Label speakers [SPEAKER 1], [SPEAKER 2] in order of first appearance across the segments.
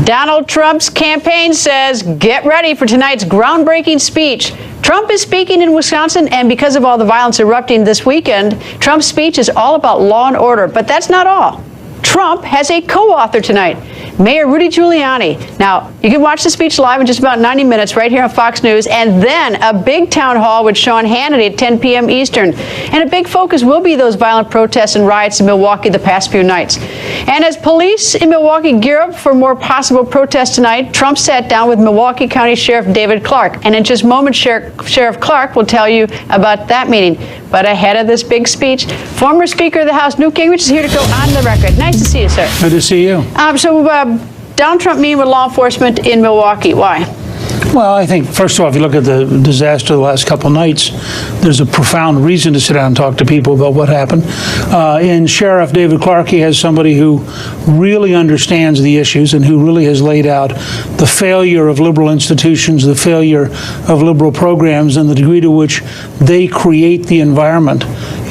[SPEAKER 1] Donald Trump's campaign says, get ready for tonight's groundbreaking speech. Trump is speaking in Wisconsin, and because of all the violence erupting this weekend, Trump's speech is all about law and order. But that's not all. Trump has a co-author tonight, Mayor Rudy Giuliani. Now, you can watch the speech live in just about 90 minutes right here on Fox News, and then a big town hall with Sean Hannity at 10 p.m. Eastern. And a big focus will be those violent protests and riots in Milwaukee the past few nights. And as police in Milwaukee gear up for more possible protests tonight, Trump sat down with Milwaukee County Sheriff David Clark. And in just moments, Sheriff Clark will tell you about that meeting. But ahead of this big speech, former Speaker of the House, Newt Gingrich, is here to go on the record. Nice to see you, sir.
[SPEAKER 2] Good to see you.
[SPEAKER 1] Donald Trump meeting with law enforcement in Milwaukee. Why?
[SPEAKER 2] Well, I think, first of all, if you look at the disaster the last couple of nights, there's a profound reason to sit down and talk to people about what happened. In Sheriff David Clark, he has somebody who really understands the issues and who really has laid out the failure of liberal institutions, the failure of liberal programs, and the degree to which they create the environment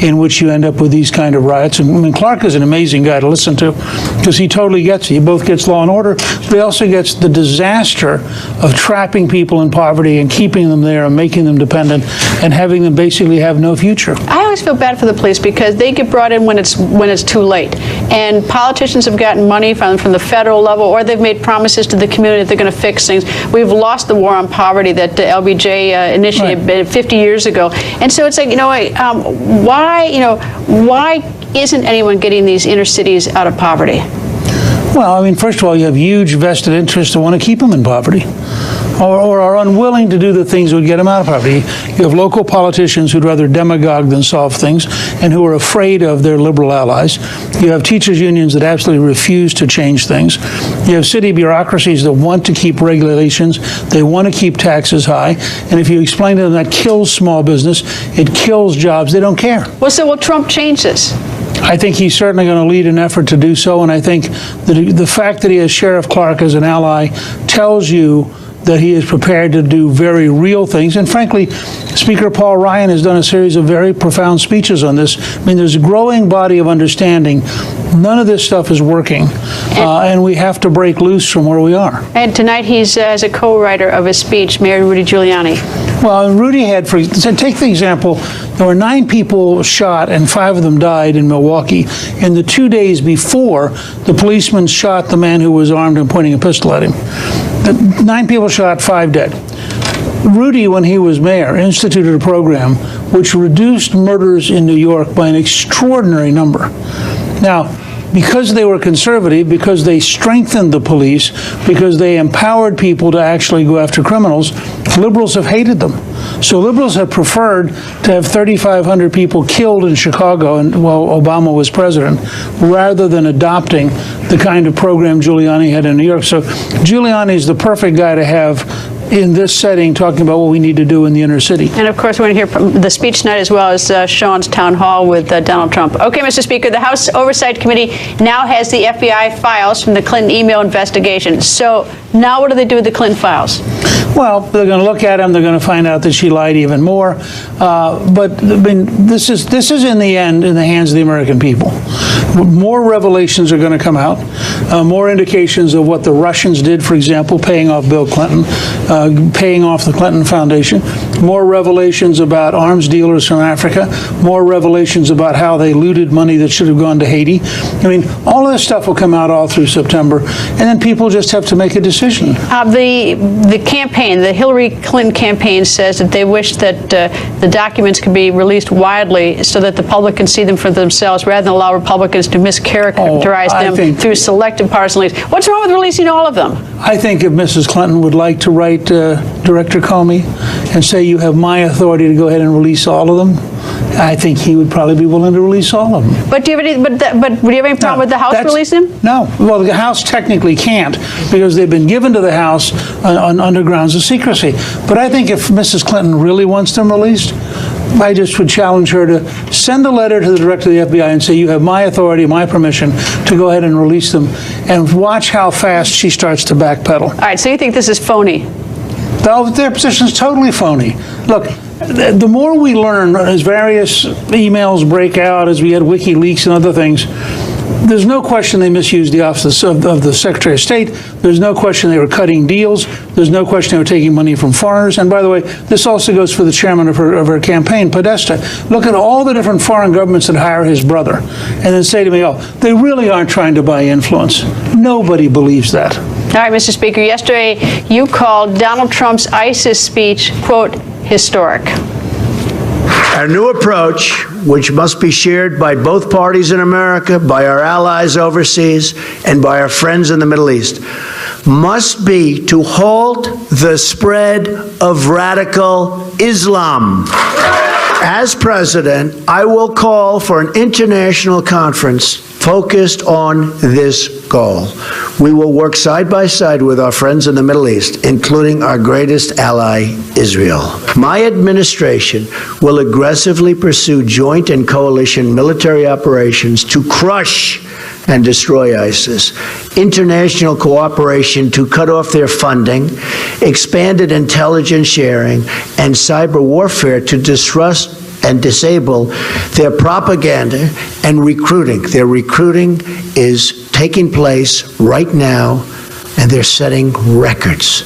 [SPEAKER 2] in which you end up with these kind of riots. And I mean, Clark is an amazing guy to listen to because he totally gets it. He both gets law and order, but he also gets the disaster of trapping people in poverty and keeping them there and making them dependent and having them basically have no future.
[SPEAKER 1] I always feel bad for the police because they get brought in when it's too late. And politicians have gotten money from the federal level, or they've made promises to the community that they're going to fix things. We've lost the war on poverty that LBJ initiated 50 years ago. And so it's like, why isn't anyone getting these inner cities out of poverty?
[SPEAKER 2] Well, I mean, first of all, you have huge vested interests that want to keep them in poverty or are unwilling to do the things that would get them out of poverty. You have local politicians who'd rather demagogue than solve things and who are afraid of their liberal allies. You have teachers' unions that absolutely refuse to change things. You have city bureaucracies that want to keep regulations. They want to keep taxes high. And if you explain to them that kills small business, it kills jobs, they don't care.
[SPEAKER 1] Well, so will Trump change this?
[SPEAKER 2] I think he's certainly going to lead an effort to do so, and I think that the fact that he has Sheriff Clark as an ally tells you that he is prepared to do very real things. And frankly, Speaker Paul Ryan has done a series of very profound speeches on this. I mean, there's a growing body of understanding. None of this stuff is working, and we have to break loose from where we are.
[SPEAKER 1] And tonight he's as a co-writer of his speech, Mayor Rudy Giuliani.
[SPEAKER 2] Well, Rudy had, take the example, there were 9 people shot and 5 of them died in Milwaukee. In the 2 days before, the policeman shot the man who was armed and pointing a pistol at him. 9 people shot, 5 dead. Rudy, when he was mayor, instituted a program which reduced murders in New York by an extraordinary number. Now, because they were conservative, because they strengthened the police, because they empowered people to actually go after criminals, liberals have hated them. So liberals have preferred to have 3,500 people killed in Chicago while Obama was president, rather than adopting the kind of program Giuliani had in New York. So Giuliani is the perfect guy to have in this setting, talking about what we need to do in the inner city.
[SPEAKER 1] And of course, we're going to hear from the speech tonight as well as Sean's town hall with Donald Trump. Okay, Mr. Speaker, the House Oversight Committee now has the FBI files from the Clinton email investigation. So now what do they do with the Clinton files?
[SPEAKER 2] Well, they're going to look at them. They're going to find out that she lied even more. But I mean, this is in the end in the hands of the American people. More revelations are going to come out. More indications of what the Russians did, for example, paying off Bill Clinton, paying off the Clinton Foundation. More revelations about arms dealers from Africa. More revelations about how they looted money that should have gone to Haiti. I mean, all of this stuff will come out all through September, and then people just have to make a decision.
[SPEAKER 1] The campaign, the Hillary Clinton campaign, says that they wish that the documents could be released widely so that the public can see them for themselves, rather than allow Republicans to mischaracterize them through selective partisan leaks. What's wrong with releasing all of them?
[SPEAKER 2] I think if Mrs. Clinton would like to write Director Comey and say, you have my authority to go ahead and release all of them, I think he would probably be willing to release all of them.
[SPEAKER 1] But do you have any? But do you have any problem with the House releasing them?
[SPEAKER 2] No. Well, the House technically can't because they've been given to the House under grounds of secrecy. But I think if Mrs. Clinton really wants them released, I just would challenge her to send a letter to the director of the FBI and say, you have my authority, my permission to go ahead and release them, and watch how fast she starts to backpedal.
[SPEAKER 1] All right, so you think this is phony?
[SPEAKER 2] Their position is totally phony. Look, the more we learn as various emails break out, as we had WikiLeaks and other things, There's no question they misused the office of the Secretary of State. There's no question they were cutting deals. There's no question they were taking money from foreigners. And by the way, this also goes for the chairman of her campaign, Podesta. Look at all the different foreign governments that hire his brother and then say to me, oh, they really aren't trying to buy influence. Nobody believes that.
[SPEAKER 1] All right, Mr. Speaker, yesterday you called Donald Trump's ISIS speech, quote, historic.
[SPEAKER 3] Our new approach, which must be shared by both parties in America, by our allies overseas, and by our friends in the Middle East, must be to halt the spread of radical Islam. As president, I will call for an international conference focused on this goal. We will work side by side with our friends in the Middle East, including our greatest ally, Israel. My administration will aggressively pursue joint and coalition military operations to crush and destroy ISIS, international cooperation to cut off their funding, expanded intelligence sharing, and cyber warfare to disrupt and disable their propaganda and recruiting. Their recruiting is taking place right now, and they're setting records.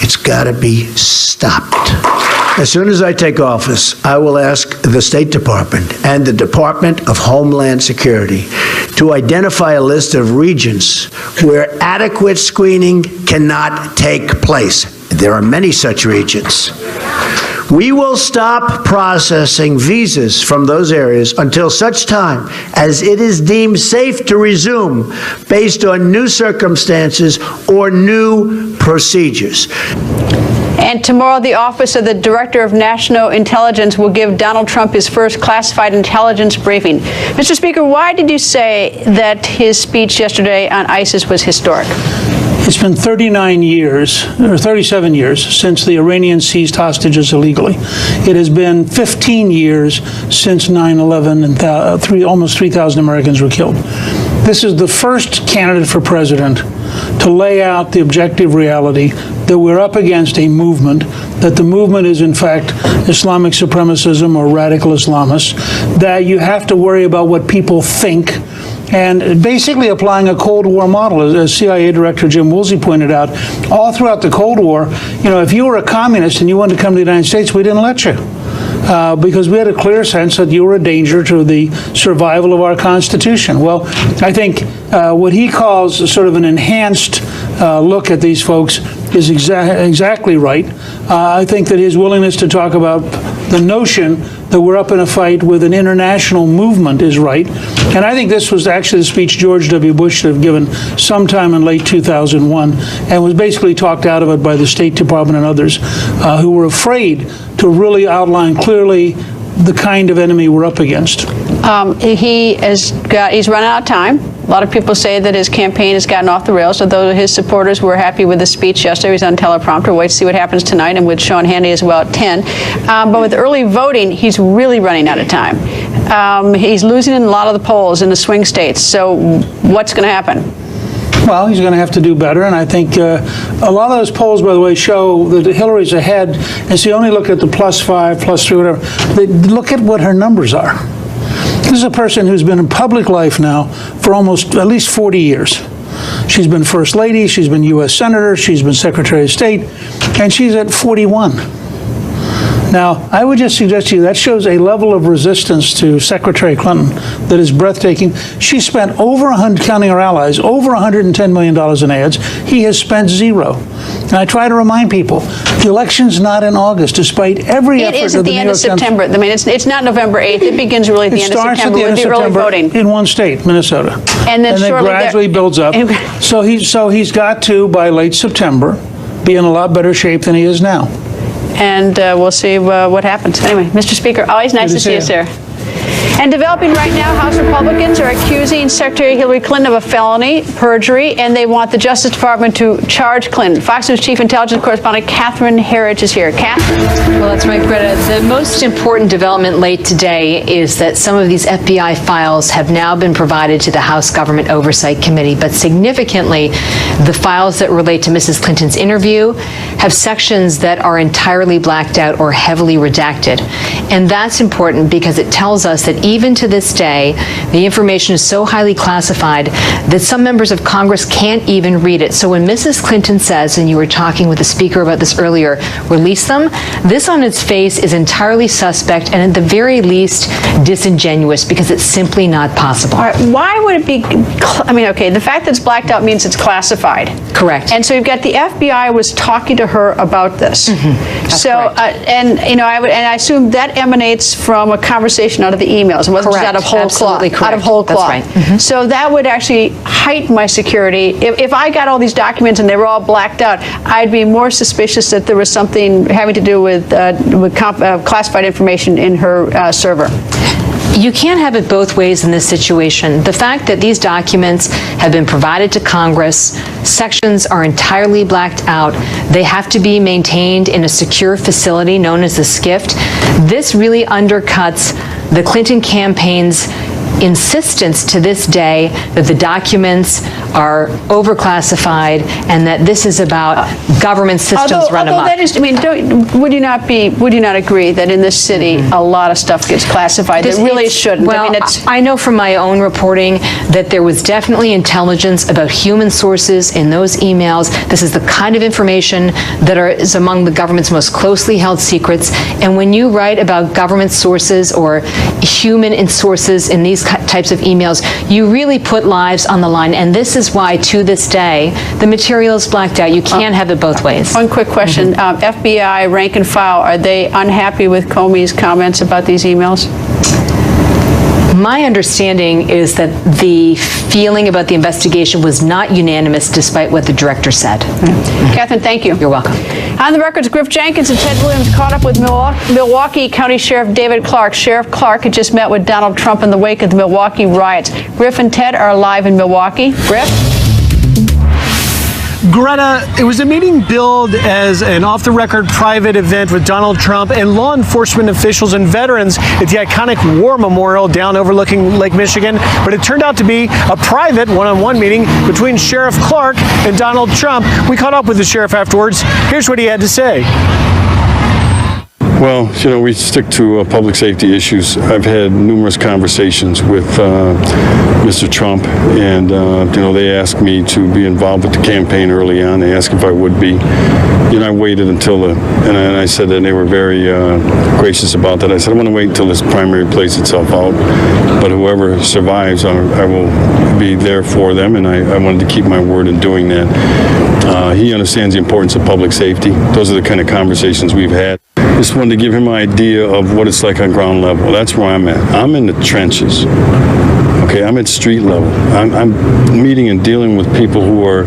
[SPEAKER 3] It's got to be stopped. As soon as I take office, I will ask the State Department and the Department of Homeland Security to identify a list of regions where adequate screening cannot take place. There are many such regions. We will stop processing visas from those areas until such time as it is deemed safe to resume based on new circumstances or new procedures.
[SPEAKER 1] And tomorrow, the Office of the Director of National Intelligence will give Donald Trump his first classified intelligence briefing. Mr. Speaker, why did you say that his speech yesterday on ISIS was historic?
[SPEAKER 2] It's been 39 years, or 37 years, since the Iranians seized hostages illegally. It has been 15 years since 9/11 and almost 3,000 Americans were killed. This is the first candidate for president to lay out the objective reality that we're up against a movement, that the movement is in fact Islamic supremacism or radical Islamists, that you have to worry about what people think, and basically applying a Cold War model, as CIA Director Jim Woolsey pointed out. All throughout the Cold War, if you were a communist and you wanted to come to the United States, we didn't let you. Because we had a clear sense that you were a danger to the survival of our Constitution. Well, I think what he calls sort of an enhanced look at these folks is exactly right. I think that his willingness to talk about the notion that we're up in a fight with an international movement is right. And I think this was actually the speech George W. Bush should have given sometime in late 2001, and was basically talked out of it by the State Department and others who were afraid to really outline clearly the kind of enemy we're up against. He's run out of time. A lot of people say that his campaign has gotten off the rails, although his supporters were happy with the speech yesterday. He was on teleprompter. Wait to see what happens tonight, and with Sean Hannity as well at 10. But with early voting, he's really running out of time. He's losing in a lot of the polls in the swing states. So what's going to happen? Well, he's going to have to do better, and I think a lot of those polls, by the way, show that Hillary's ahead, and so you only look at the +5, +3, whatever. Look at what her numbers are. This is a person who's been in public life now for almost at least 40 years. She's been First Lady, she's been U.S. Senator, she's been Secretary of State, and she's at 41. Now, I would just suggest to you that shows a level of resistance to Secretary Clinton that is breathtaking. She spent counting her allies, over $110 million in ads. He has spent zero. And I try to remind people, the election's not in August, despite every effort of the New York Times. It is at the end of September. I mean, it's not November 8th. It begins really at the end of September with the early voting. In one state, Minnesota. And then gradually builds up. So he's got to, by late September, be in a lot better shape than he is now. And we'll see what happens. Anyway, Mr. Speaker, always nice to see you, sir. And developing right now, House Republicans are accusing Secretary Hillary Clinton of a felony, perjury, and they want the Justice Department to charge Clinton. Fox News Chief Intelligence Correspondent Catherine Herridge is here. Catherine?
[SPEAKER 4] Well, that's right, Greta. The most important development late today is that some of these FBI files have now been provided to the House Government Oversight Committee, but significantly, the files that relate to Mrs. Clinton's interview have sections that are entirely blacked out or heavily redacted. And that's important because it tells us that even to this day, the information is so highly classified that some members of Congress can't even read it. So when Mrs. Clinton says, and you were talking with the Speaker about this earlier, release them, this on its face is entirely suspect and at the very least disingenuous, because it's simply not possible.
[SPEAKER 1] All right, why would it be, I mean, okay, the fact that it's blacked out means it's classified.
[SPEAKER 4] Correct.
[SPEAKER 1] And so you've got the FBI was talking to her about this.
[SPEAKER 4] That's
[SPEAKER 1] so,
[SPEAKER 4] correct.
[SPEAKER 1] and you know, I assume that emanates from a conversation out of the emails. It wasn't just out of whole
[SPEAKER 4] Absolutely
[SPEAKER 1] cloth.
[SPEAKER 4] correct.
[SPEAKER 1] Out of whole cloth.
[SPEAKER 4] That's right.
[SPEAKER 1] So that would actually heighten my security. If I got all these documents and they were all blacked out, I'd be more suspicious that there was something having to do with classified information in her server.
[SPEAKER 4] You can't have it both ways in this situation. The fact that these documents have been provided to Congress, sections are entirely blacked out, they have to be maintained in a secure facility known as the SCIFT. This really undercuts the Clinton campaign's insistence to this day that the documents are overclassified and that this is about government systems run amok.
[SPEAKER 1] That is, I mean, would you not agree that in this city a lot of stuff gets classified that really shouldn't?
[SPEAKER 4] Well,
[SPEAKER 1] I mean,
[SPEAKER 4] I know from my own reporting that there was definitely intelligence about human sources in those emails. This is the kind of information that is among the government's most closely held secrets. And when you write about government sources or human sources in these types of emails, you really put lives on the line. And this is why, to this day, the material is blacked out. You can't have it both ways.
[SPEAKER 1] One quick question. FBI rank and file, are they unhappy with Comey's comments about these emails?
[SPEAKER 4] My understanding is that the feeling about the investigation was not unanimous, despite what the director said.
[SPEAKER 1] Catherine, thank you.
[SPEAKER 4] You're welcome.
[SPEAKER 1] On the records, Griff Jenkins and Ted Williams caught up with Milwaukee County Sheriff David Clark. Sheriff Clark had just met with Donald Trump in the wake of the Milwaukee riots. Griff and Ted are live in Milwaukee. Griff?
[SPEAKER 5] Greta, it was a meeting billed as an off-the-record private event with Donald Trump and law enforcement officials and veterans at the iconic War Memorial down overlooking Lake Michigan, but it turned out to be a private one-on-one meeting between Sheriff Clark and Donald Trump. We caught up with the sheriff afterwards. Here's what he had to say.
[SPEAKER 6] Well, you know, we stick to public safety issues. I've had numerous conversations with Mr. Trump, and, you know, they asked me to be involved with the campaign early on. They asked if I would be. You know, I waited until and I said that, and they were very gracious about that. I said, I want to wait until this primary plays itself out, but whoever survives, I will be there for them, and I wanted to keep my word in doing that. He understands the importance of public safety. Those are the kind of conversations we've had. Just wanted to give him an idea of what it's like on ground level. That's where I'm at. I'm in the trenches. Okay, I'm at street level. I'm meeting and dealing with people who are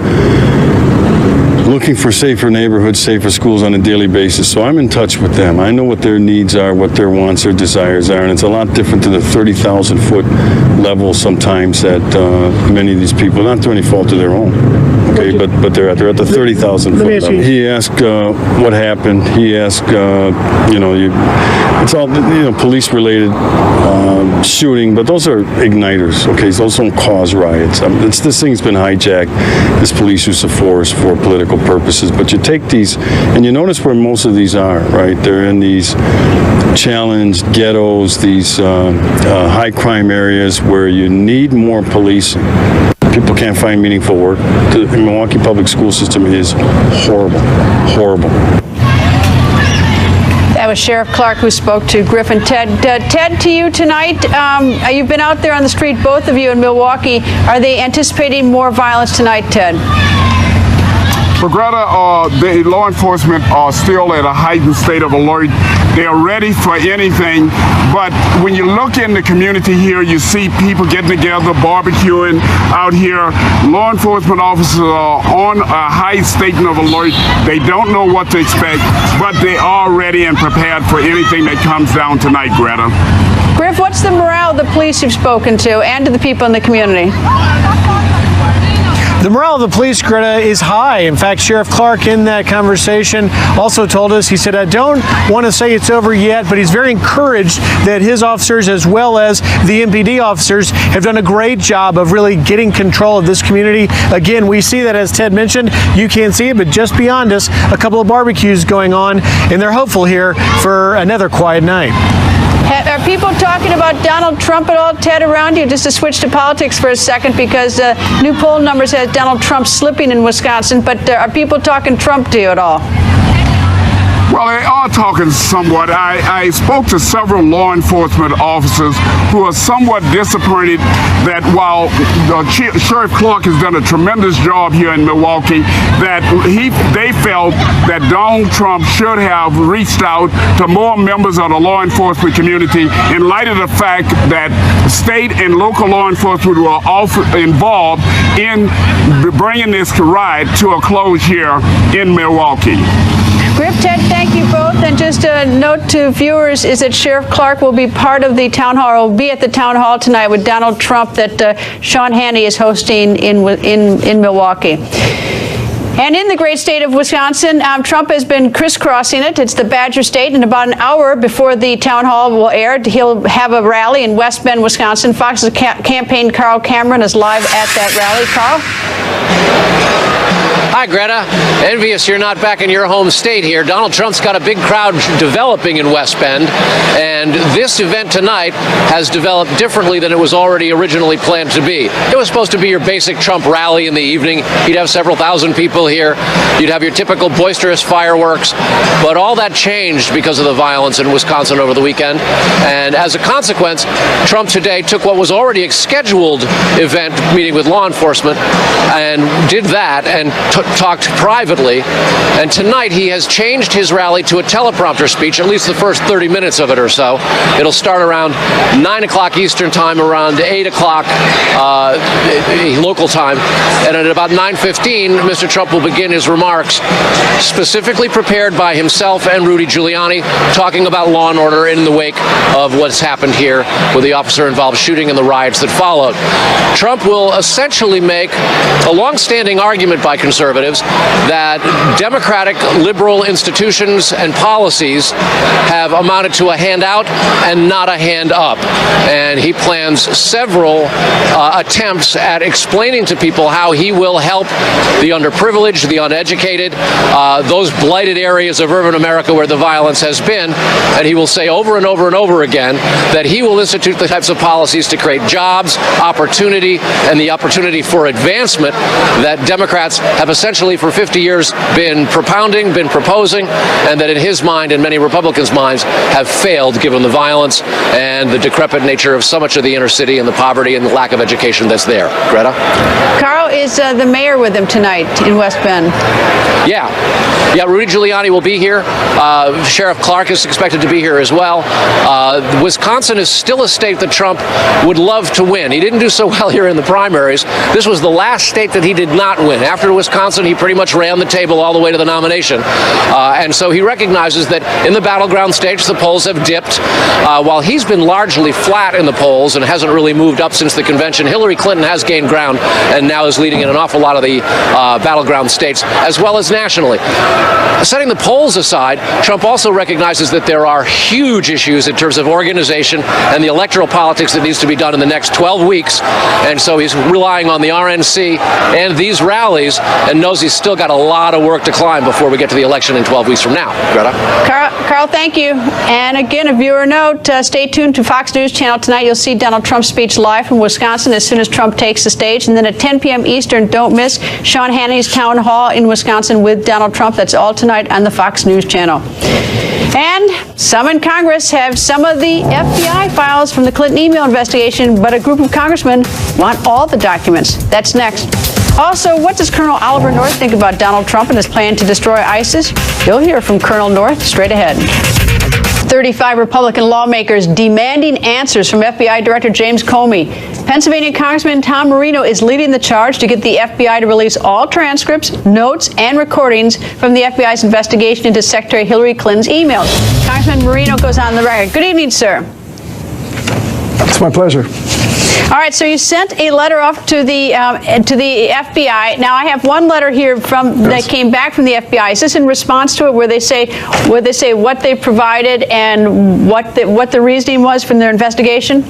[SPEAKER 6] looking for safer neighborhoods, safer schools on a daily basis. So I'm in touch with them. I know what their needs are, what their wants, their desires are, and it's a lot different to the 30,000-foot level sometimes that many of these people, not through any fault of their own, okay, but they're at the 30,000-foot level. He asked what happened. He asked, you know, it's all, you know, police-related shooting, but those are igniters, okay? Those don't cause riots. This thing's been hijacked, this police use of force for political purposes, but you take these, and you notice where most of these are, right? They're in these challenged ghettos, these high crime areas where you need more policing. People can't find meaningful work. The Milwaukee public school system is horrible, horrible.
[SPEAKER 1] That was Sheriff Clark who spoke to Griff and Ted. Ted, to you tonight, you've been out there on the street, both of you in Milwaukee. Are they anticipating more violence tonight, Ted?
[SPEAKER 7] For Greta, the law enforcement are still at a heightened state of alert. They are ready for anything, but when you look in the community here, you see people getting together, barbecuing out here. Law enforcement officers are on a high state of alert. They don't know what to expect, but they are ready and prepared for anything that comes down tonight, Greta.
[SPEAKER 1] Griff, what's the morale of the police you've spoken to and to the people in the community?
[SPEAKER 5] The morale of the police, Greta, is high. In fact, Sheriff Clark in that conversation also told us, he said, I don't want to say it's over yet, but he's very encouraged that his officers as well as the MPD officers have done a great job of really getting control of this community. Again, we see that, as Ted mentioned, you can't see it, but just beyond us, a couple of barbecues going on, and they're hopeful here for another quiet night.
[SPEAKER 1] Are people talking about Donald Trump at all, Ted, around you? Just to switch to politics for a second, because new poll numbers has Donald Trump slipping in Wisconsin, but are people talking Trump to you at all?
[SPEAKER 7] Well, they are talking somewhat. I spoke to several law enforcement officers who are somewhat disappointed that while Sheriff Clark has done a tremendous job here in Milwaukee, that they felt that Donald Trump should have reached out to more members of the law enforcement community in light of the fact that state and local law enforcement were also involved in bringing this riot to a close here in Milwaukee.
[SPEAKER 1] Grip, Ted, thank you both. And just a note to viewers is that Sheriff Clark will be part of the town hall, or will be at the town hall tonight with Donald Trump that Sean Hannity is hosting in Milwaukee. And in the great state of Wisconsin, Trump has been crisscrossing it. It's the Badger State. And about an hour before the town hall will air, he'll have a rally in West Bend, Wisconsin. Fox's campaign Carl Cameron is live at that rally. Carl?
[SPEAKER 8] Hi, Greta. Envious you're not back in your home state here. Donald Trump's got a big crowd developing in West Bend, and this event tonight has developed differently than it was already originally planned to be. It was supposed to be your basic Trump rally in the evening. You'd have several thousand people here. You'd have your typical boisterous fireworks, but all that changed because of the violence in Wisconsin over the weekend, and as a consequence, Trump today took what was already a scheduled event meeting with law enforcement and did that and talked privately, and tonight he has changed his rally to a teleprompter speech, at least the first 30 minutes of it or so. It'll start around 9 o'clock Eastern time, around 8 o'clock local time, and at about 9:15, Mr. Trump will begin his remarks, specifically prepared by himself and Rudy Giuliani, talking about law and order in the wake of what's happened here with the officer-involved shooting and the riots that followed. Trump will essentially make a long-standing argument by conservatives that democratic liberal institutions and policies have amounted to a handout and not a hand up. And he plans several attempts at explaining to people how he will help the underprivileged, the uneducated, those blighted areas of urban America where the violence has been. And he will say over and over and over again that he will institute the types of policies to create jobs, opportunity, and the opportunity for advancement that Democrats have essentially for 50 years been propounding, been proposing, and that in his mind and many Republicans' minds have failed given the violence and the decrepit nature of so much of the inner city and the poverty and the lack of education that's there. Greta?
[SPEAKER 1] Carl, is the mayor with him tonight in West Bend?
[SPEAKER 8] Yeah, Rudy Giuliani will be here. Sheriff Clark is expected to be here as well. Wisconsin is still a state that Trump would love to win. He didn't do so well here in the primaries. This was the last state that he did not win. After Wisconsin, he pretty much ran the table all the way to the nomination. And so he recognizes that in the battleground states, the polls have dipped. While he's been largely flat in the polls and hasn't really moved up since the convention, Hillary Clinton has gained ground and now is leading in an awful lot of the battleground states, as well as nationally. Setting the polls aside, Trump also recognizes that there are huge issues in terms of organization and the electoral politics that needs to be done in the next 12 weeks. And so he's relying on the RNC and these rallies and knows he's still got a lot of work to climb before we get to the election in 12 weeks from now. Greta?
[SPEAKER 1] Carl, thank you. And again, a viewer note, stay tuned to Fox News Channel tonight. You'll see Donald Trump's speech live from Wisconsin as soon as Trump takes the stage. And then at 10 p.m. Eastern, don't miss Sean Hannity's town hall in Wisconsin with Donald Trump. That's all tonight on the Fox News Channel. And some in Congress have some of the FBI files from the Clinton email investigation, but a group of congressmen want all the documents. That's next. Also, what does Colonel Oliver North think about Donald Trump and his plan to destroy ISIS? You'll hear from Colonel North straight ahead. 35 Republican lawmakers demanding answers from FBI Director James Comey. Pennsylvania Congressman Tom Marino is leading the charge to get the FBI to release all transcripts, notes, and recordings from the FBI's investigation into Secretary Hillary Clinton's emails. Congressman Marino goes on the record. Good evening, sir.
[SPEAKER 9] It's my pleasure.
[SPEAKER 1] All right, so you sent a letter off to the FBI. Now, I have one letter here that came back from the FBI. Is this in response to it, where they say what they provided and what the reasoning was from their investigation?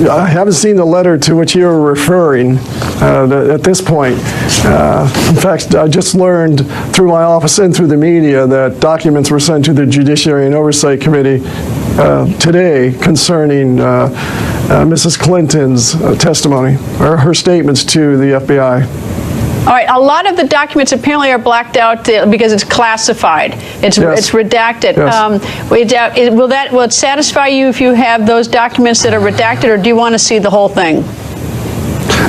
[SPEAKER 9] I haven't seen the letter to which you're referring at this point. In fact, I just learned through my office and through the media that documents were sent to the Judiciary and Oversight Committee today concerning Mrs. Clinton's testimony, or her statements to the FBI.
[SPEAKER 1] All right, a lot of the documents apparently are blacked out because it's classified. It's redacted.
[SPEAKER 9] Yes.
[SPEAKER 1] Will it satisfy you if you have those documents that are redacted, or do you want to see the whole thing?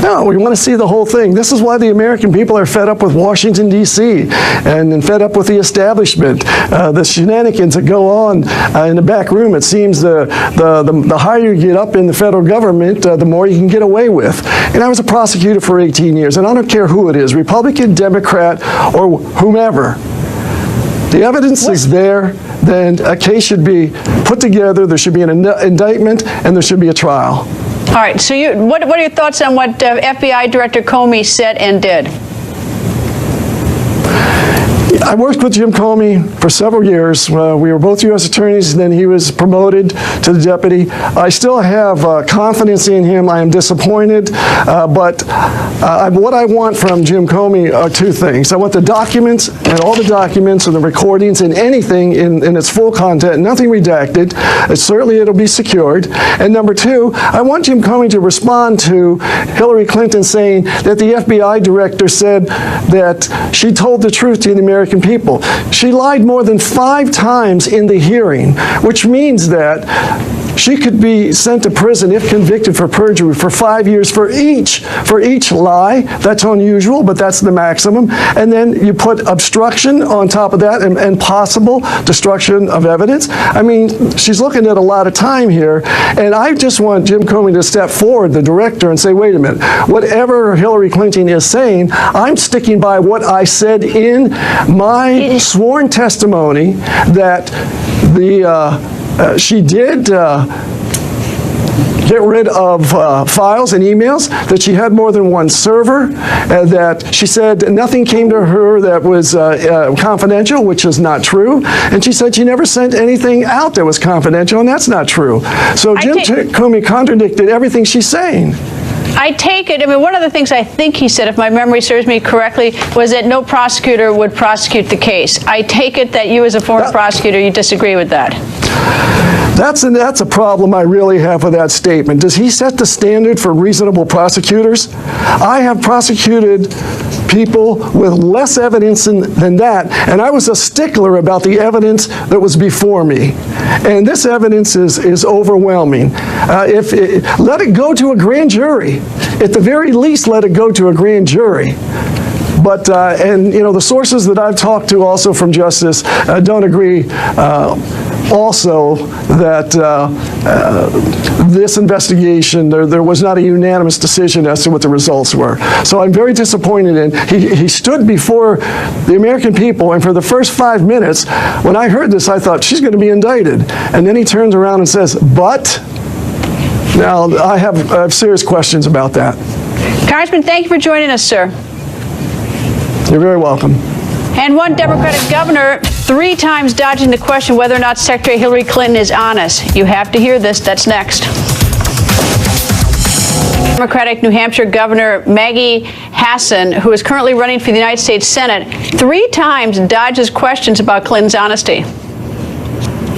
[SPEAKER 9] No, we want to see the whole thing. This is why the American people are fed up with Washington, D.C., and fed up with the establishment. The shenanigans that go on in the back room, it seems the higher you get up in the federal government, the more you can get away with. And I was a prosecutor for 18 years, and I don't care who it is, Republican, Democrat, or whomever. The evidence is there, then a case should be put together, there should be an indictment, and there should be a trial.
[SPEAKER 1] All right, so what are your thoughts on what FBI Director Comey said and did?
[SPEAKER 9] I worked with Jim Comey for several years. We were both U.S. attorneys, and then he was promoted to the deputy. I still have confidence in him. I am disappointed, but what I want from Jim Comey are two things. I want the documents, and all the documents and the recordings and anything in its full content, nothing redacted. Certainly it'll be secured. And number two, I want Jim Comey to respond to Hillary Clinton saying that the FBI director said that she told the truth to the American people. She lied more than 5 times in the hearing, which means that she could be sent to prison if convicted for perjury for 5 years for each lie. That's unusual, but that's the maximum. And then you put obstruction on top of that and possible destruction of evidence. I mean, she's looking at a lot of time here, and I just want Jim Comey to step forward, the director, and say, wait a minute, whatever Hillary Clinton is saying, I'm sticking by what I said in my sworn testimony that she did get rid of files and emails, that she had more than one server, that she said nothing came to her that was confidential, which is not true, and she said she never sent anything out that was confidential, and that's not true. So Jim Comey contradicted everything she's saying.
[SPEAKER 1] I take it, I mean, one of the things I think he said, if my memory serves me correctly, was that no prosecutor would prosecute the case. I take it that you, as a former prosecutor, you disagree with that.
[SPEAKER 9] That's a problem I really have with that statement. Does he set the standard for reasonable prosecutors? I have prosecuted people with less evidence than that, and I was a stickler about the evidence that was before me. And this evidence is overwhelming. Let it go to a grand jury. At the very least, let it go to a grand jury. But, and you know, the sources that I've talked to also from Justice don't agree also that this investigation, there was not a unanimous decision as to what the results were. So I'm very disappointed in, he stood before the American people, and for the first 5 minutes, when I heard this, I thought, she's going to be indicted. And then he turns around and says, but? Now, I have serious questions about that.
[SPEAKER 1] Congressman, thank you for joining us, sir.
[SPEAKER 9] You're very welcome.
[SPEAKER 1] And one Democratic governor 3 times dodging the question whether or not Secretary Hillary Clinton is honest. You have to hear this. That's next. Democratic New Hampshire Governor Maggie Hassan, who is currently running for the United States Senate, 3 times dodges questions about Clinton's honesty.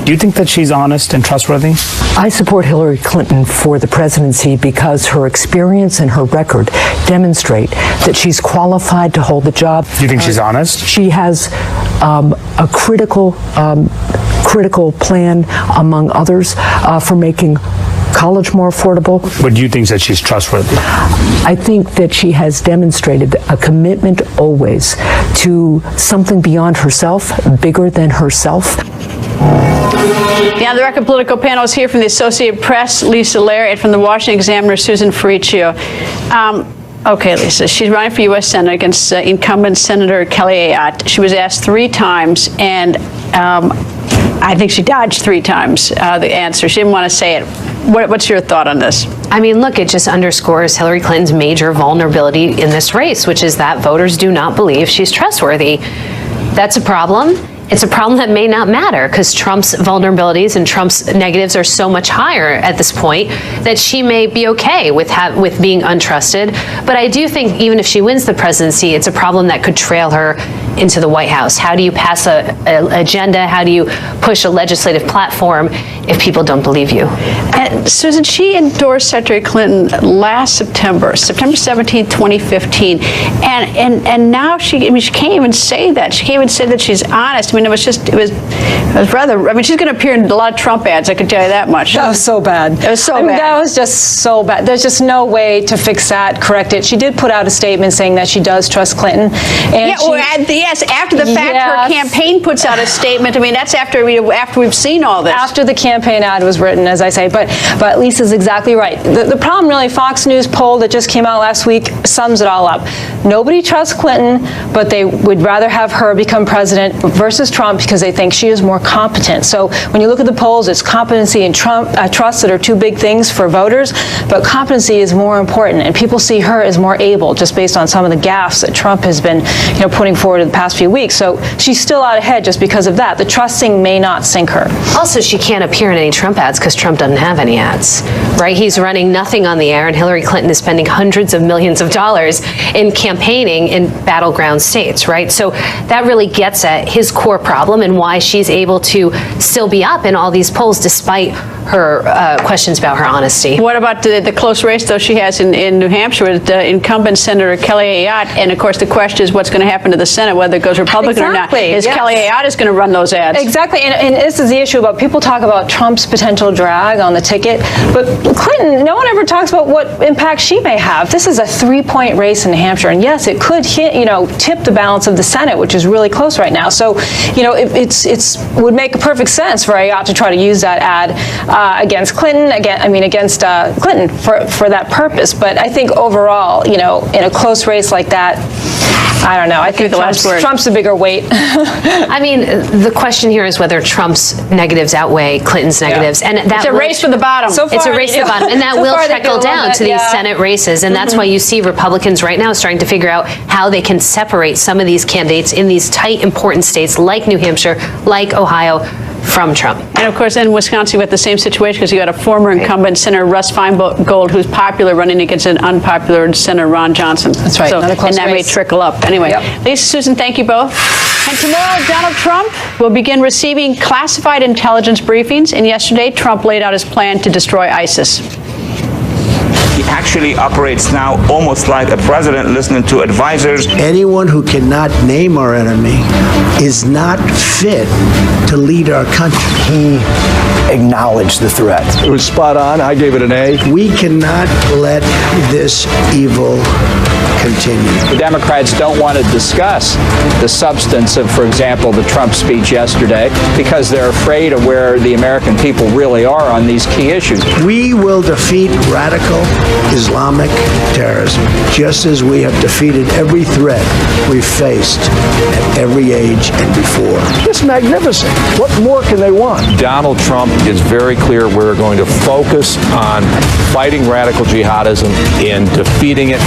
[SPEAKER 10] Do you think that she's honest and trustworthy?
[SPEAKER 11] I support Hillary Clinton for the presidency because her experience and her record demonstrate that she's qualified to hold the job.
[SPEAKER 10] Do you think she's honest?
[SPEAKER 11] She has a critical plan, among others, for making college more affordable.
[SPEAKER 10] But do you think that she's trustworthy?
[SPEAKER 11] I think that she has demonstrated a commitment always to something beyond herself, bigger than herself.
[SPEAKER 1] The On the Record political panel is here from the Associated Press, Lisa Lair, and from the Washington Examiner, Susan Ferriccio. Okay, Lisa, she's running for U.S. Senate against incumbent Senator Kelly Ayotte. She was asked 3 times, and I think she dodged 3 times the answer. She didn't want to say it. What's your thought on this?
[SPEAKER 4] I mean, look, it just underscores Hillary Clinton's major vulnerability in this race, which is that voters do not believe she's trustworthy. That's a problem. it's a problem that may not matter because Trump's vulnerabilities and Trump's negatives are so much higher at this point that she may be okay with being untrusted. But I do think even if she wins the presidency, it's a problem that could trail her into the White House. How do you pass an agenda? How do you push a legislative platform if people don't believe you?
[SPEAKER 1] And Susan, she endorsed Secretary Clinton last September 17, 2015, and now she can't even say that. She can't even say that she's honest. I mean, it was rather. I mean, she's going to appear in a lot of Trump ads. I can tell you that much.
[SPEAKER 12] That was so bad.
[SPEAKER 1] It was so bad.
[SPEAKER 12] That was just so bad. There's just no way to fix that, correct it. She did put out a statement saying that she does trust Clinton. And
[SPEAKER 1] yes, after the fact, her campaign puts out a statement. I mean, that's after we've seen all this.
[SPEAKER 12] After the campaign ad was written, as I say. But Lisa's exactly right. The problem, really, Fox News poll that just came out last week sums it all up. Nobody trusts Clinton, but they would rather have her become president versus Trump because they think she is more competent. So when you look at the polls, it's competency and trust that are two big things for voters, but competency is more important, and people see her as more able just based on some of the gaffes that Trump has been putting forward in the past few weeks. So she's still out ahead just because of that. The trusting may not sink her.
[SPEAKER 4] Also, she can't appear in any Trump ads because Trump doesn't have any ads, right? He's running nothing on the air, and Hillary Clinton is spending hundreds of millions of dollars in campaigning in battleground states, right? So that really gets at his core problem and why she's able to still be up in all these polls despite her questions about her honesty.
[SPEAKER 1] What about the close race, though, she has in New Hampshire with incumbent Senator Kelly Ayotte? And, of course, the question is what's going to happen to the Senate, whether it goes Republican or not. Is Kelly Ayotte is going to run those ads?
[SPEAKER 12] Exactly. And this is the issue about people talk about Trump's potential drag on the ticket. But Clinton, no one ever talks about what impact she may have. This is a 3-point race in New Hampshire. And, yes, it could tip the balance of the Senate, which is really close right now. So, it would make perfect sense for Ayotte to try to use that ad against Clinton, against Clinton for that purpose. But I think overall, in a close race like that, I don't know. I think Trump's a bigger weight.
[SPEAKER 4] I mean, the question here is whether Trump's negatives outweigh Clinton's negatives. And that
[SPEAKER 1] it's a race for the bottom.
[SPEAKER 4] It's a race for the bottom. And that will trickle down to these Senate races. And that's why you see Republicans right now starting to figure out how they can separate some of these candidates in these tight, important states like New Hampshire, like Ohio, from Trump.
[SPEAKER 1] And, of course, in Wisconsin, we have the same situation because you got a former incumbent, Senator Russ Feingold, who's popular, running against an unpopular Senator Ron Johnson.
[SPEAKER 12] That's right.
[SPEAKER 1] And that may trickle up. Anyway, Lisa, Susan, thank you both. And tomorrow, Donald Trump will begin receiving classified intelligence briefings. And yesterday, Trump laid out his plan to destroy ISIS.
[SPEAKER 13] He actually operates now almost like a president listening to advisors.
[SPEAKER 3] Anyone who cannot name our enemy is not fit to lead our country.
[SPEAKER 14] He acknowledged the threat.
[SPEAKER 15] It was spot on. I gave it an A.
[SPEAKER 3] We cannot let this evil continue.
[SPEAKER 16] The Democrats don't want to discuss the substance of, for example, the Trump speech yesterday because they're afraid of where the American people really are on these key issues.
[SPEAKER 3] We will defeat radical Islamic terrorism, just as we have defeated every threat we've faced at every age and before.
[SPEAKER 15] It's magnificent. What more can they want?
[SPEAKER 17] Donald Trump is very clear we're going to focus on fighting radical jihadism and defeating it.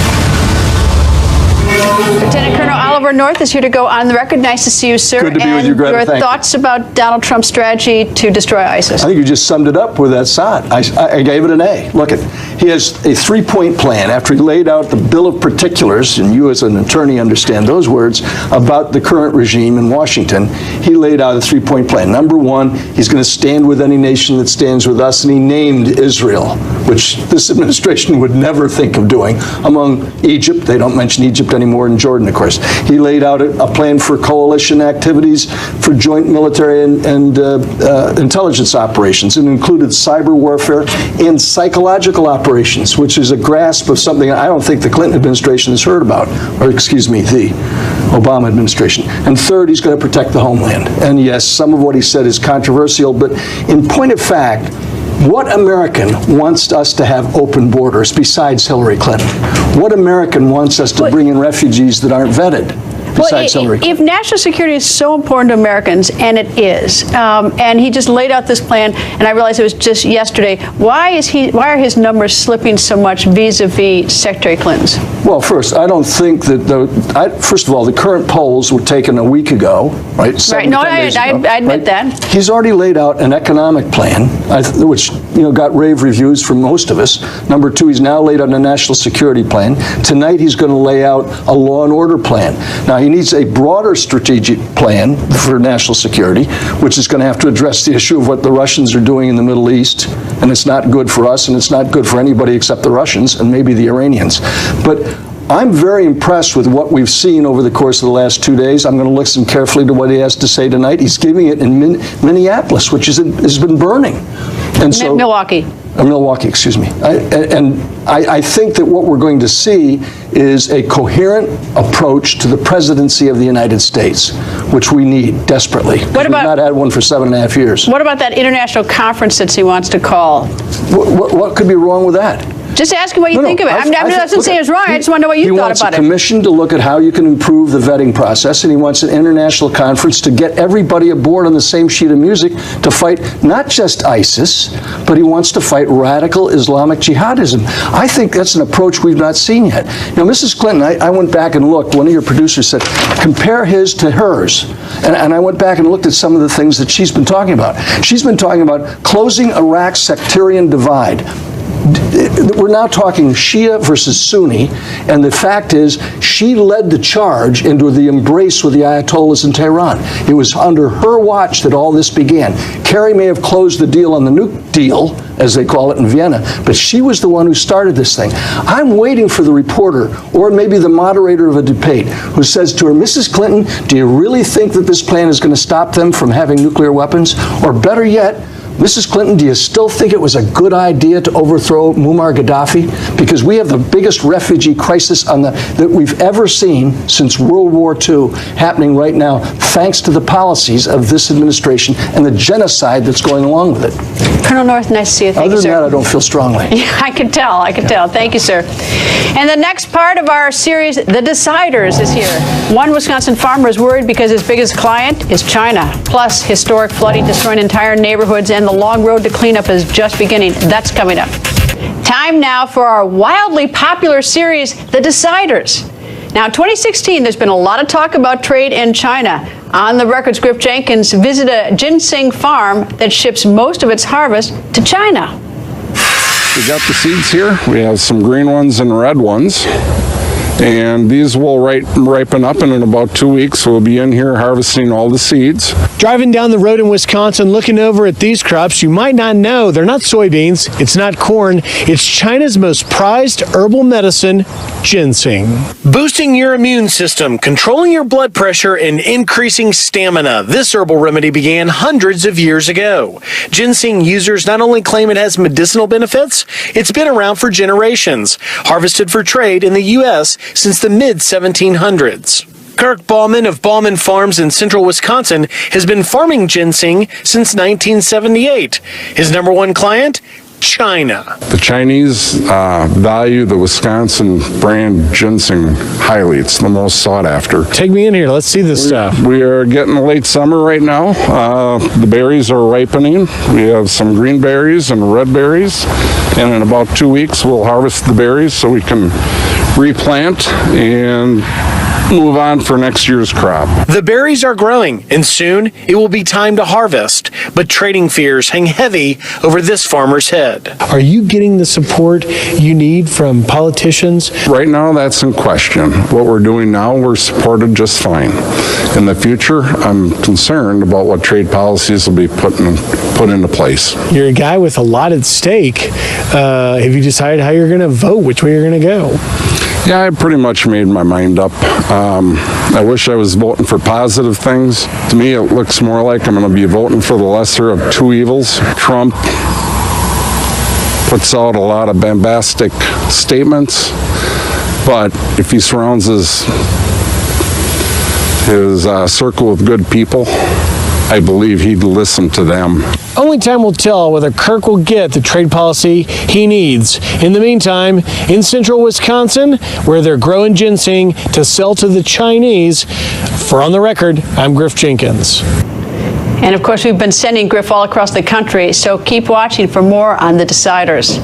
[SPEAKER 1] Lieutenant Colonel Oliver North is here to go on the record. Nice to see you, sir.
[SPEAKER 15] Good to be with you, Greta.
[SPEAKER 1] Your thoughts about Donald Trump's strategy to destroy ISIS?
[SPEAKER 15] I think you just summed it up with that side. I gave it an A. Look, he has a 3-point plan after he laid out the bill of particulars, and you as an attorney understand those words, about the current regime in Washington. He laid out a 3-point plan. Number 1, he's going to stand with any nation that stands with us, and he named Israel, which this administration would never think of doing. Among Egypt, they don't mention Egypt anymore, and Jordan, of course. He laid out a plan for coalition activities for joint military and intelligence operations. It included cyber warfare and psychological operations, which is a grasp of something I don't think the Clinton administration has heard about, or excuse me, the Obama administration. And third, he's going to protect the homeland. And yes, some of what he said is controversial, but in point of fact, what American wants us to have open borders besides Hillary Clinton? What American wants us to bring in refugees that aren't vetted besides Hillary Clinton?
[SPEAKER 1] If national security is so important to Americans, and it is, and he just laid out this plan, and I realized it was just yesterday, why are his numbers slipping so much vis-a-vis Secretary Clinton's?
[SPEAKER 15] Well, first, I don't think that first of all, the current polls were taken a week ago, right?
[SPEAKER 1] Right. No, I admit that.
[SPEAKER 15] He's already laid out an economic plan, which got rave reviews from most of us. Number two, he's now laid out a national security plan. Tonight, he's going to lay out a law and order plan. Now, he needs a broader strategic plan for national security, which is going to have to address the issue of what the Russians are doing in the Middle East, and it's not good for us, and it's not good for anybody except the Russians and maybe the Iranians. But I'm very impressed with what we've seen over the course of the last 2 days. I'm going to listen carefully to what he has to say tonight. He's giving it in Minneapolis, which has been burning. And so,
[SPEAKER 1] Milwaukee.
[SPEAKER 15] Milwaukee, excuse me. I think that what we're going to see is a coherent approach to the presidency of the United States, which we need desperately. We've not had one for 7.5 years.
[SPEAKER 1] What about that international conference that he wants to call?
[SPEAKER 15] What could be wrong with that?
[SPEAKER 1] Just asking what you think of it. I'm not saying it's wrong. I just want to know what you thought about it.
[SPEAKER 15] He wants a commission to look at how you can improve the vetting process, and he wants an international conference to get everybody aboard on the same sheet of music to fight not just ISIS, but he wants to fight radical Islamic jihadism. I think that's an approach we've not seen yet. Mrs. Clinton, I went back and looked. One of your producers said, compare his to hers. And I went back and looked at some of the things that she's been talking about. She's been talking about closing Iraq's sectarian divide. We're now talking Shia versus Sunni, and the fact is she led the charge into the embrace with the Ayatollahs in Tehran. It was under her watch that all this began. Kerry may have closed the deal on the nuke deal, as they call it in Vienna, but she was the one who started this thing. I'm waiting for the reporter, or maybe the moderator of a debate, who says to her, Mrs. Clinton, do you really think that this plan is going to stop them from having nuclear weapons? Or better yet, Mrs. Clinton, do you still think it was a good idea to overthrow Muammar Gaddafi? Because we have the biggest refugee crisis that we've ever seen since World War II happening right now, thanks to the policies of this administration and the genocide that's going along with it.
[SPEAKER 1] Colonel North, nice to see you. Thank you, sir.
[SPEAKER 15] Other than that, I don't feel strongly.
[SPEAKER 1] Yeah, I can tell. Thank you, sir. And the next part of our series, The Deciders, is here. One Wisconsin farmer is worried because his biggest client is China. Plus, historic flooding destroying entire neighborhoods, and the long road to cleanup is just beginning. That's coming up. Time now for our wildly popular series, The Deciders. Now, in 2016, there's been a lot of talk about trade in China. On the record, Griff Jenkins visited a ginseng farm that ships most of its harvest to China.
[SPEAKER 6] We got the seeds here. We have some green ones and red ones. And these will ripen up, and in about 2 weeks we'll be in here harvesting all the seeds.
[SPEAKER 5] Driving down the road in Wisconsin looking over at these crops, you might not know they're not soybeans, it's not corn, it's China's most prized herbal medicine, ginseng. Boosting your immune system, controlling your blood pressure, and increasing stamina. This herbal remedy began hundreds of years ago. Ginseng users not only claim it has medicinal benefits, it's been around for generations, harvested for trade in the U.S. since the mid-1700s. Kirk Bauman of Bauman Farms in central Wisconsin has been farming ginseng since 1978. His number one client? China.
[SPEAKER 6] The Chinese value the Wisconsin brand ginseng highly. It's the most sought after.
[SPEAKER 5] Take me in here. Let's see this stuff.
[SPEAKER 6] We are getting late summer right now. The berries are ripening. We have some green berries and red berries. And in about 2 weeks, we'll harvest the berries so we can replant and move on for next year's crop.
[SPEAKER 5] The berries are growing, and soon it will be time to harvest. But trading fears hang heavy over this farmer's head. Are you getting the support you need from politicians?
[SPEAKER 6] Right now, that's in question. What we're doing now, we're supported just fine. In the future, I'm concerned about what trade policies will be put into place.
[SPEAKER 5] You're a guy with a lot at stake. Have you decided how you're going to vote, which way you're going to go?
[SPEAKER 6] Yeah, I pretty much made my mind up. I wish I was voting for positive things. To me, it looks more like I'm going to be voting for the lesser of two evils. Trump puts out a lot of bombastic statements, but if he surrounds his circle with good people, I believe he'd listen to them.
[SPEAKER 5] Only time will tell whether Kirk will get the trade policy he needs. In the meantime, in central Wisconsin, where they're growing ginseng to sell to the Chinese, for On the Record, I'm Griff Jenkins.
[SPEAKER 1] And of course, we've been sending Griff all across the country, so keep watching for more on the Deciders.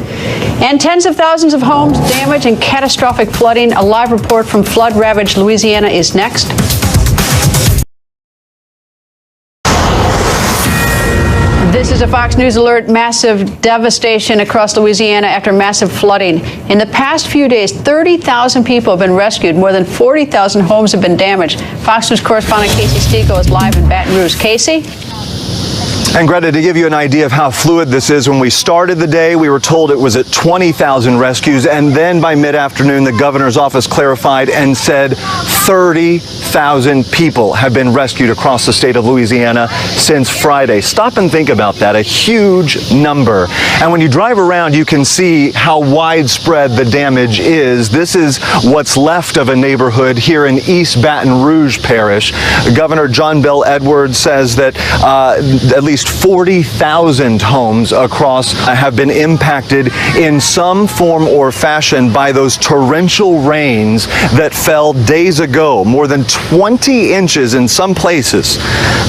[SPEAKER 1] And tens of thousands of homes damaged and catastrophic flooding. A live report from flood-ravaged Louisiana is next. This is a Fox News alert. Massive devastation across Louisiana after massive flooding. In the past few days, 30,000 people have been rescued. More than 40,000 homes have been damaged. Fox News correspondent Casey Stigo is live in Baton Rouge. Casey?
[SPEAKER 18] And Greta, to give you an idea of how fluid this is, when we started the day, we were told it was at 20,000 rescues, and then by mid-afternoon, the governor's office clarified and said 30,000 people have been rescued across the state of Louisiana since Friday. Stop and think about that, a huge number. And when you drive around, you can see how widespread the damage is. This is what's left of a neighborhood here in East Baton Rouge Parish. Governor John Bel Edwards says that at least 40,000 homes across have been impacted in some form or fashion by those torrential rains that fell days ago, more than 20 inches in some places.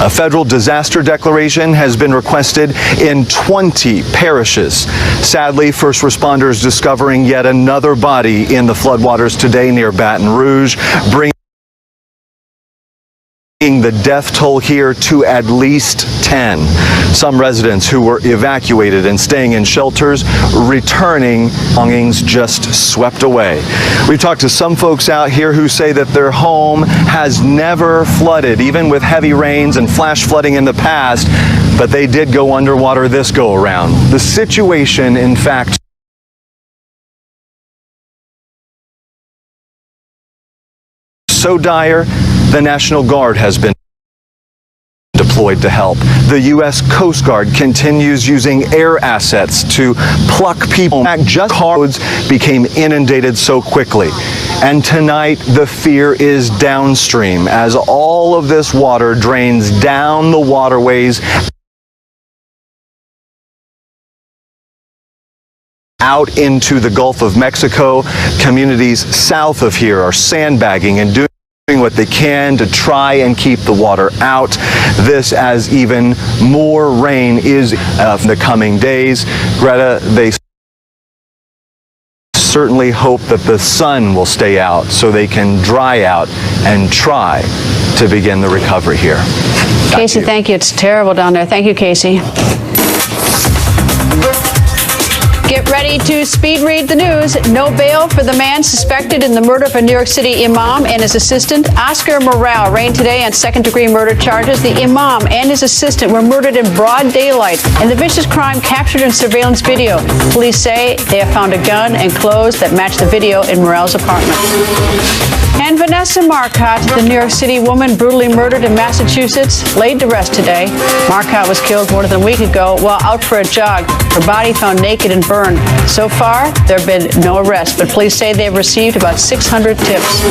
[SPEAKER 18] A federal disaster declaration has been requested in 20 parishes. Sadly, first responders discovering yet another body in the floodwaters today near Baton Rouge, bringing the death toll here to at least 10. Some residents who were evacuated and staying in shelters returning, belongings just swept away. We've talked to some folks out here who say that their home has never flooded, even with heavy rains and flash flooding in the past, but they did go underwater this go around. The situation, in fact, so dire, the National Guard has been deployed to help. The U.S. Coast Guard continues using air assets to pluck people back. Just roads became inundated so quickly. And tonight, the fear is downstream as all of this water drains down the waterways out into the Gulf of Mexico. Communities south of here are sandbagging and doing what they can to try and keep the water out. This as even more rain is in the coming days. Greta, they certainly hope that the sun will stay out so they can dry out and try to begin the recovery here.
[SPEAKER 1] Casey, thank you. It's terrible down there. Thank you, Casey. Get ready to speed read the news. No bail for the man suspected in the murder of a New York City imam and his assistant. Oscar Morale arraigned today on second-degree murder charges. The imam and his assistant were murdered in broad daylight in the vicious crime captured in surveillance video. Police say they have found a gun and clothes that match the video in Morale's apartment. And Vanessa Marcotte, the New York City woman brutally murdered in Massachusetts, laid to rest today. Marcotte was killed more than a week ago while out for a jog. Her body found naked and burned. So far, there have been no arrests, but police say they've received about 600 tips.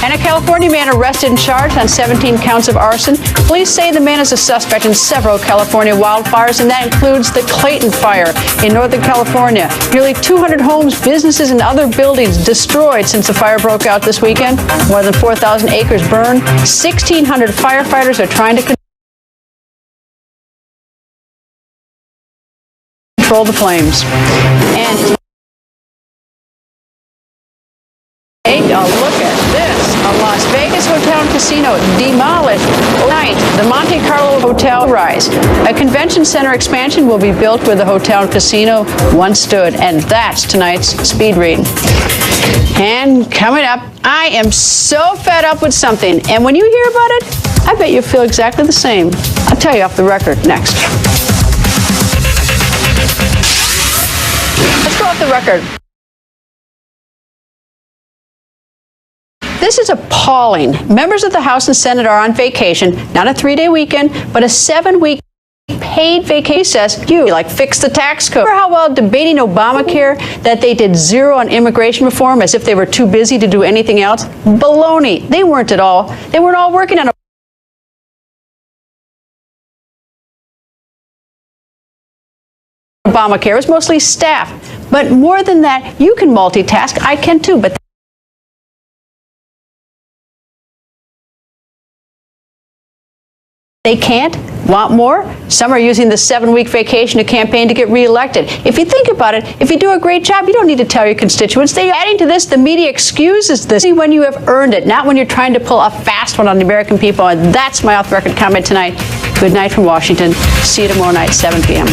[SPEAKER 1] And a California man arrested and charged on 17 counts of arson. Police say the man is a suspect in several California wildfires, and that includes the Clayton Fire in Northern California. Nearly 200 homes, businesses, and other buildings destroyed since the fire broke out this weekend. More than 4,000 acres burned. 1,600 firefighters are trying to control the flames. And take a look at this. A Las Vegas hotel and casino demolished overnight. The Monte Carlo Hotel rise. A convention center expansion will be built where the hotel and casino once stood. And that's tonight's speed read. And coming up, I am so fed up with something. And when you hear about it, I bet you feel exactly the same. I'll tell you off the record next. Let's go off the record. This is appalling. Members of the House and Senate are on vacation, not a 3-day weekend, but a 7-week paid vacation. Says you like fix the tax code. Remember how while debating Obamacare that they did zero on immigration reform as if they were too busy to do anything else? Baloney. They weren't at all. They weren't all working on Obamacare. It was mostly staff. But more than that, you can multitask. I can too, but they can't. Want more? Some are using the 7-week vacation to campaign to get reelected. If you think about it, if you do a great job, you don't need to tell your constituents. They're adding to this, the media excuses this when you have earned it, not when you're trying to pull a fast one on the American people. And that's my off-the-record comment tonight. Good night from Washington. See you tomorrow night, 7 p.m.